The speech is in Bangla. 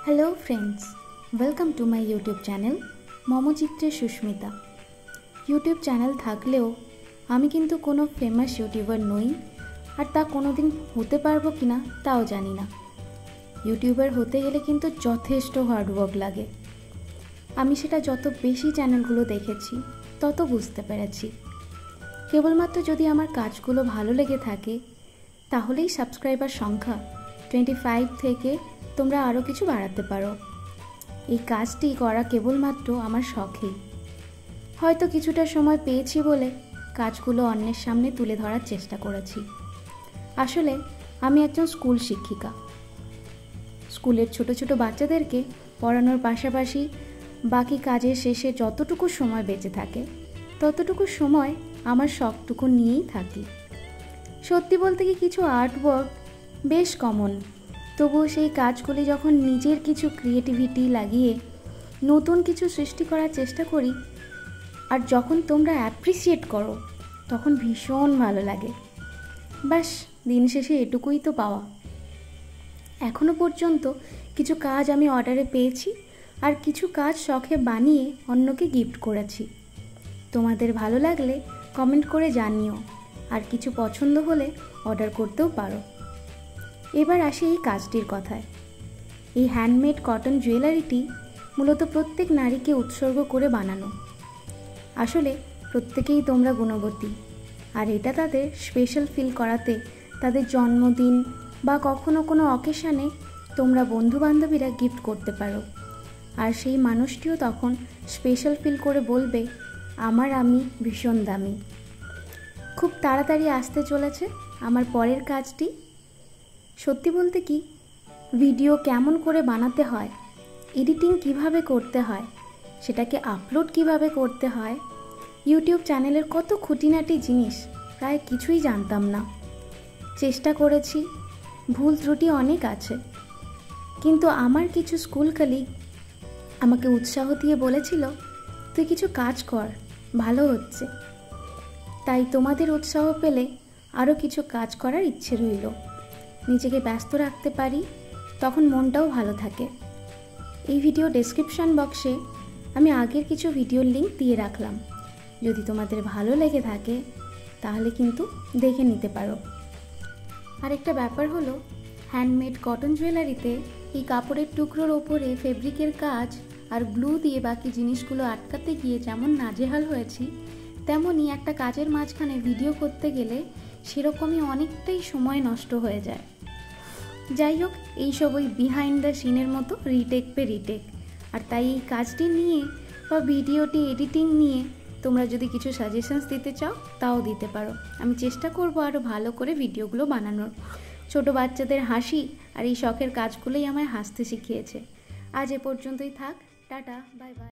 Hello friends, welcome to my YouTube channel মমচিত্রে সুস্মিতা। ইউটিউব চ্যানেল থাকলেও আমি কিন্তু কোনো ফেমাস ইউটিউবার নই, আর তা কোনো দিন হতে পারবো কি না তাও জানি না। ইউটিউবার হতে গেলে কিন্তু যথেষ্ট হার্ডওয়ার্ক লাগে। আমি সেটা যত বেশি চ্যানেলগুলো দেখেছি তত বুঝতে পেরেছি। কেবলমাত্র যদি আমার কাজগুলো ভালো লেগে থাকে তাহলেই সাবস্ক্রাইবার সংখ্যা 25 থেকে তোমরা আরও কিছু বাড়াতে পারো। এই কাজটি করা কেবলমাত্র আমার শখেই। হয়তো কিছুটা সময় পেয়েছি বলে কাজগুলো অন্যের সামনে তুলে ধরার চেষ্টা করেছি। আসলে আমি একজন স্কুল শিক্ষিকা। স্কুলের ছোট ছোট বাচ্চাদেরকে পড়ানোর পাশাপাশি বাকি কাজের শেষে যতটুকু সময় বেঁচে থাকে ততটুকু সময় আমার শখটুকু নিয়েই থাকি। সত্যি বলতে কি, কিছু আর্টওয়ার্ক বেশ কমন, তবুও সেই কাজগুলি যখন নিজের কিছু ক্রিয়েটিভিটি লাগিয়ে নতুন কিছু সৃষ্টি করার চেষ্টা করি, আর যখন তোমরা অ্যাপ্রিসিয়েট করো তখন ভীষণ ভালো লাগে। ব্যাস, দিন শেষে এটুকুই তো পাওয়া। এখনো পর্যন্ত কিছু কাজ আমি অর্ডারে পেয়েছি, আর কিছু কাজ শখে বানিয়ে অন্যকে গিফট করেছি। তোমাদের ভালো লাগলে কমেন্ট করে জানিও, আর কিছু পছন্দ হলে অর্ডার করতেও পারো। এবার আসি এই কাজটির কথায়। এই হ্যান্ডমেড কটন জুয়েলারিটি মূলত প্রত্যেক নারীকে উৎসর্গ করে বানানো। আসলে প্রত্যেকেই তোমরা গুণবতী, আর এটা তাদের স্পেশাল ফিল করাতে তাদের জন্মদিন বা কখনো কোনো অকেশানে তোমরা বন্ধুবান্ধবীরা গিফট করতে পারো। আর সেই মানুষটিও তখন স্পেশাল ফিল করে বলবে, আমি ভীষণ দামি। খুব তাড়াতাড়ি আসতে চলেছে আমার পরের কাজটি। সত্যি বলতে কি, ভিডিও কেমন করে বানাতে হয়, এডিটিং কিভাবে করতে হয়, সেটাকে আপলোড কিভাবে করতে হয়, ইউটিউব চ্যানেলের কত খুঁটিনাটি জিনিস প্রায় কিছুই জানতাম না। চেষ্টা করেছি, ভুল ত্রুটি অনেক আছে, কিন্তু আমার কিছু স্কুল কলিগ আমাকে উৎসাহ দিয়ে বলেছিল, তুই কিছু কাজ কর, ভালো হচ্ছে। তাই তোমাদের উৎসাহ পেলে আরও কিছু কাজ করার ইচ্ছে রইল। নিজেকে ব্যস্ত রাখতে পারি, তখন মনটাও ভালো থাকে। এই ভিডিও ডেসক্রিপশন বক্সে আমি আগের কিছু ভিডিওর লিঙ্ক দিয়ে রাখলাম। যদি তোমাদের ভালো লেগে থাকে তাহলে কিন্তু দেখে নিতে পারো। আরেকটা ব্যাপার হলো, হ্যান্ডমেড কটন জুয়েলারিতে এই কাপড়ের টুকরোর ওপরে ফেব্রিকের কাজ আর গ্লু দিয়ে বাকি জিনিসগুলো আটকাতে গিয়ে যেমন নাজেহাল হয়েছি, তেমনই একটা কাজের মাঝখানে ভিডিও করতে গেলে সেরকমই অনেকটাই সময় নষ্ট হয়ে যায়। যাই হোক, এইসব ওই বিহাইন্ড দ্য সিনের মতো রিটেক পে রিটেক। আর তাই এই কাজটি নিয়ে বা ভিডিওটি এডিটিং নিয়ে তোমরা যদি কিছু সাজেশনস দিতে চাও তাও দিতে পারো। আমি চেষ্টা করব আরও ভালো করে ভিডিওগুলো বানানোর। ছোট বাচ্চাদের হাসি আর এই শখের কাজগুলোই আমায় হাসতে শিখিয়েছে। আজ এ পর্যন্তই থাক। Tata, bye bye.